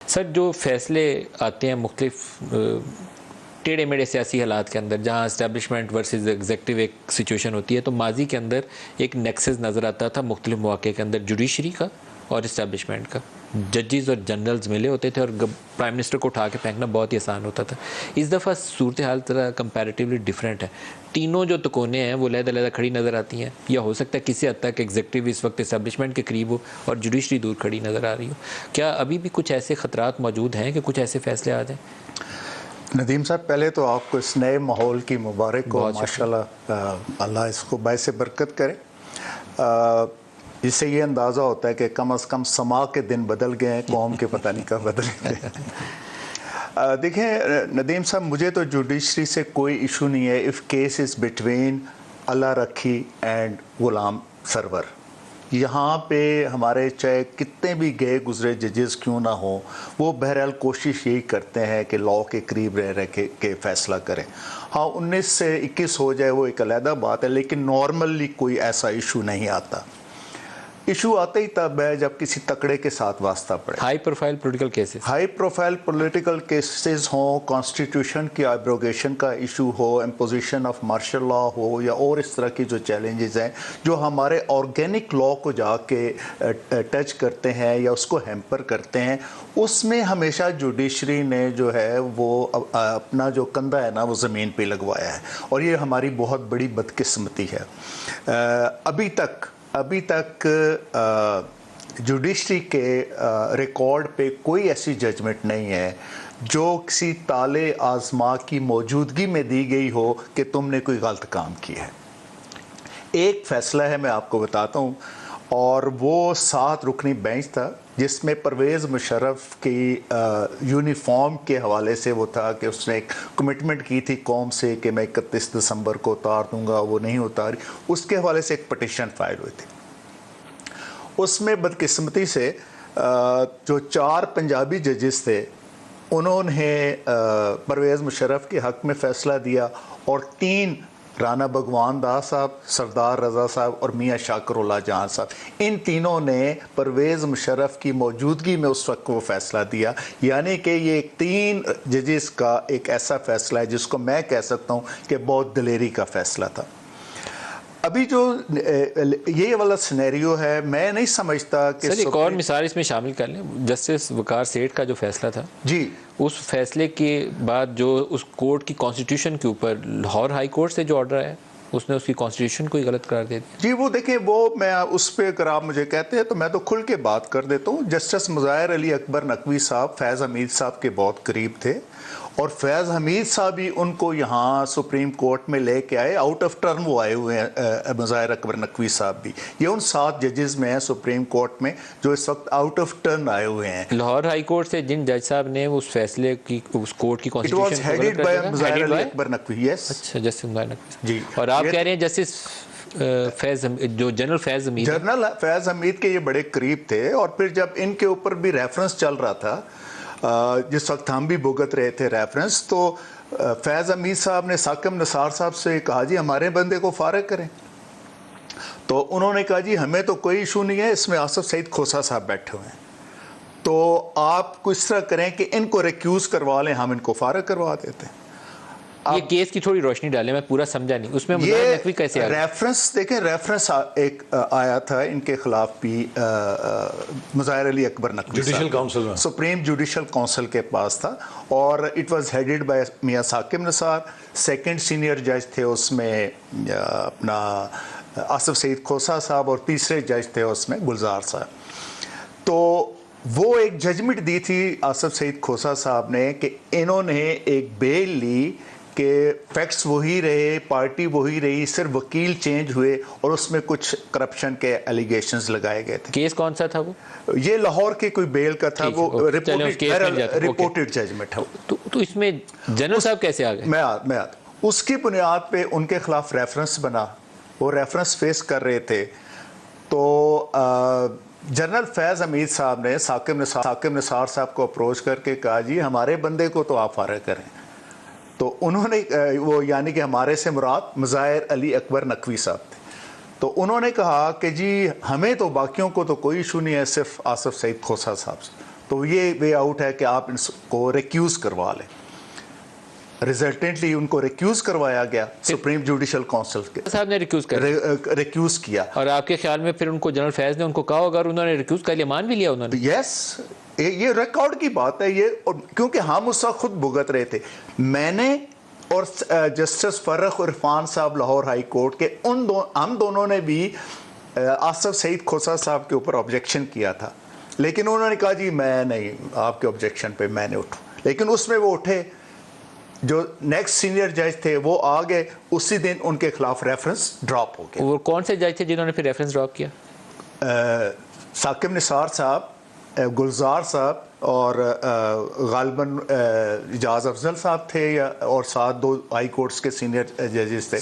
سر جو فیصلے آتے ہیں مختلف ٹیڑھے میڑھے سیاسی حالات کے اندر، جہاں اسٹیبلشمنٹ ورسز ایگزیکٹو ایک سچویشن ہوتی ہے، تو ماضی کے اندر ایک نیکسس نظر آتا تھا مختلف مواقع کے اندر جوڈیشری کا اور اسٹیبلشمنٹ کا. ججز اور جنرلز ملے ہوتے تھے اور پرائم منسٹر کو اٹھا کے پھینکنا بہت ہی آسان ہوتا تھا. اس دفعہ صورتحال ذرا کمپیریٹیولی ڈفرینٹ ہے. تینوں جو تکونے ہیں وہ علیحدہ علیحدہ کھڑی نظر آتی ہیں، یا ہو سکتا ہے کسی حد تک ایگزیکٹو اس وقت اسٹیبلشمنٹ کے قریب ہو اور جوڈیشری دور کھڑی نظر آ رہی ہو. کیا ابھی بھی کچھ ایسے خطرات موجود ہیں کہ کچھ ایسے فیصلے آ جائیں؟ ندیم صاحب، پہلے تو آپ کو اس نئے ماحول کی مبارک ہو. ماشاءاللہ اللہ اس کو باعث برکت کرے. اس سے یہ اندازہ ہوتا ہے کہ کم از کم سما کے دن بدل گئے ہیں، قوم کے پتہ نہیں کب بدل گئے. دیکھیں ندیم صاحب، مجھے تو جوڈیشری سے کوئی ایشو نہیں ہے اف کیس از بٹوین اللہ رکھی اینڈ غلام سرور. یہاں پہ ہمارے چاہے کتنے بھی گئے گزرے ججز کیوں نہ ہوں، وہ بہرحال کوشش یہی کرتے ہیں کہ لاء کے قریب رہ کے فیصلہ کریں. ہاں 19 سے 21 ہو جائے وہ ایک علیحدہ بات ہے، لیکن نارملی کوئی ایسا ایشو نہیں آتا. ایشو آتا ہی تب ہے جب کسی تکڑے کے ساتھ واسطہ پڑے. High profile political cases, high profile political cases ہوں، کانسٹیٹیوشن کی ایبروگیشن کا ایشو ہو، امپوزیشن آف مارشل لا ہو، یا اور اس طرح کی جو چیلنجز ہیں جو ہمارے آرگینک لا کو جا کے ٹچ کرتے ہیں یا اس کو ہیمپر کرتے ہیں، اس میں ہمیشہ جوڈیشری نے جو ہے وہ اپنا جو کندھا ہے نا وہ زمین پہ لگوایا ہے، اور یہ ہماری بہت بڑی بدقسمتی ہے. ابھی تک جوڈیشری کے ریکارڈ پہ کوئی ایسی ججمنٹ نہیں ہے جو کسی تالے آزما کی موجودگی میں دی گئی ہو کہ تم نے کوئی غلط کام کیا ہے. ایک فیصلہ ہے، میں آپ کو بتاتا ہوں، اور وہ 7 رکنی بینچ تھا جس میں پرویز مشرف کی یونیفارم کے حوالے سے وہ تھا کہ اس نے ایک کمٹمنٹ کی تھی قوم سے کہ میں 31 دسمبر کو اتار دوں گا، وہ نہیں اتاری. اس کے حوالے سے ایک پٹیشن فائل ہوئی تھی. اس میں بدقسمتی سے جو 4 پنجابی ججز تھے انہوں نے پرویز مشرف کے حق میں فیصلہ دیا، اور 3 رانا بھگوان داس صاحب، سردار رضا صاحب اور میاں شاکر اللہ جہاں صاحب، ان تینوں نے پرویز مشرف کی موجودگی میں اس وقت وہ فیصلہ دیا. یعنی کہ یہ 3 ججز کا ایک ایسا فیصلہ ہے جس کو میں کہہ سکتا ہوں کہ بہت دلیری کا فیصلہ تھا. ابھی جو یہ والا سینیریو ہے، میں نہیں سمجھتا کہ سر ایک اور مثال اس میں شامل کر لیں. جسٹس وقار سیٹھ کا جو فیصلہ تھا، جی، اس فیصلے کے بعد جو اس کورٹ کی کانسٹیٹیوشن کے اوپر لاہور ہائی کورٹ سے جو آرڈر ہے، اس نے اس کی کانسٹیٹیوشن کو ہی غلط قرار دے دیا. جی وہ دیکھیں، وہ میں اس پہ اگر آپ مجھے کہتے ہیں تو میں تو کھل کے بات کر دیتا ہوں. جسٹس مظاہر علی اکبر نقوی صاحب فیض حمید صاحب کے بہت قریب تھے، اور فیض حمید صاحب ہی ان کو یہاں سپریم کورٹ میں لے کے آئے. آؤٹ آف ٹرن وہ آئے ہوئے ہیں مظاہر اکبر نقوی صاحب بھی. یہ ان 7 ججز میں ہیں سپریم کورٹ میں جو اس وقت آؤٹ آف ٹرن آئے ہوئے ہیں. لاہور ہائی کورٹ سے جن جج صاحب نے اس فیصلے کی اس کورٹ کی کانسٹیٹیوشن کو غلط قرار دیا، مظاہر علی اکبر نقوی. یس، اچھا، جسٹس مظاہر نقوی. جی، اور آپ کہہ رہے ہیں جسٹس فیض جو جنرل فیض حمید کے یہ بڑے قریب تھے. اور پھر جب ان کے اوپر بھی ریفرنس چل رہا تھا، جس وقت ہم بھی بھگت رہے تھے ریفرنس، تو فیض حمید صاحب نے ثاقب نثار صاحب سے کہا جی ہمارے بندے کو فارغ کریں. تو انہوں نے کہا جی ہمیں تو کوئی ایشو نہیں ہے، اس میں آصف سعید کھوسا صاحب بیٹھے ہوئے ہیں، تو آپ کچھ طرح کریں کہ ان کو ریکیوز کروا لیں، ہم ان کو فارغ کروا دیتے ہیں. یہ کیس کی تھوڑی روشنی ڈالیں، میں پورا سمجھا نہیں اس میں مظاہر نقوی کیسے آگئے؟ ریفرنس دیکھیں، ریفرنس ایک آیا تھا ان کے خلاف بھی مظاہر علی اکبر نقوی جوڈیشل کونسل میں، سپریم جوڈیشل کونسل کے پاس تھا، اور اٹ واز ہیڈڈ بائی میاں ثاقب نثار. سیکنڈ سینئر جج تھے اس میں اپنا آصف سعید کھوسا صاحب، اور تیسرے جج تھے اس میں گلزار صاحب. تو وہ ایک ججمنٹ دی تھی آصف سعید کھوسا صاحب نے کہ انہوں نے ایک بیل لی کہ فیکٹس وہی رہے، پارٹی وہی رہی، صرف وکیل چینج ہوئے، اور اس میں کچھ کرپشن کے ایلیگیشنز لگائے گئے تھے. کیس کون سا تھا وہ؟ یہ لاہور کے کوئی بیل کا تھا، وہ رپورٹڈ ججمنٹ ہے. تو اس میں جنرل صاحب کیسے آ گئے؟ میں اس کی بنیاد پہ ان کے خلاف ریفرنس بنا، وہ ریفرنس فیس کر رہے تھے. تو جنرل فیض حمید صاحب نے ثاقب نثار صاحب کو اپروچ کر کے کہا جی ہمارے بندے کو تو آپ فارغ کریں. تو انہوں نے وہ یعنی کہ ہمارے سے مراد مظاہر علی اکبر نقوی صاحب تھے. تو انہوں نے کہا کہ جی ہمیں تو باقیوں کو تو کوئی ایشو نہیں ہے، صرف آصف سعید کھوسا صاحب سے. تو یہ وے آؤٹ ہے کہ آپ ان کو ریکیوز کروا لیں. ریزلٹنٹلی ان کو ریکیوز کروایا گیا سپریم جوڈیشل کونسل کے صاحب نے ریکیوز کر ریکیوز کیا. اور آپ کے خیال میں پھر ان کو جنرل فیض نے ان کو کہا اگر انہوں نے ریکیوز کر لیا مان بھی لیا انہوں نے؟ یس یہ ریکارڈ کی بات ہے یہ, کیونکہ ہم اس وقت خود بھگت رہے تھے. میں نے اور جسٹس فرخ عرفان صاحب لاہور ہائی کورٹ کے ہم دونوں نے بھی آصف سعید کھوسہ صاحب کے اوپر آبجیکشن کیا تھا, لیکن انہوں نے کہا جی میں نہیں, آپ کے آبجیکشن پہ میں نے اٹھوں. لیکن اس میں وہ اٹھے, جو نیکسٹ سینئر جج تھے وہ آ گئے, اسی دن ان کے خلاف ریفرنس ڈراپ ہو گیا. وہ کون سے جج تھے جنہوں نے پھر ریفرنس ڈراپ کیا؟ ثاقب نثار صاحب, گلزار صاحب اور غالباً اجاز افضل صاحب تھے, یا اور ساتھ 2 ہائی کورٹس کے سینئر ججز تھے.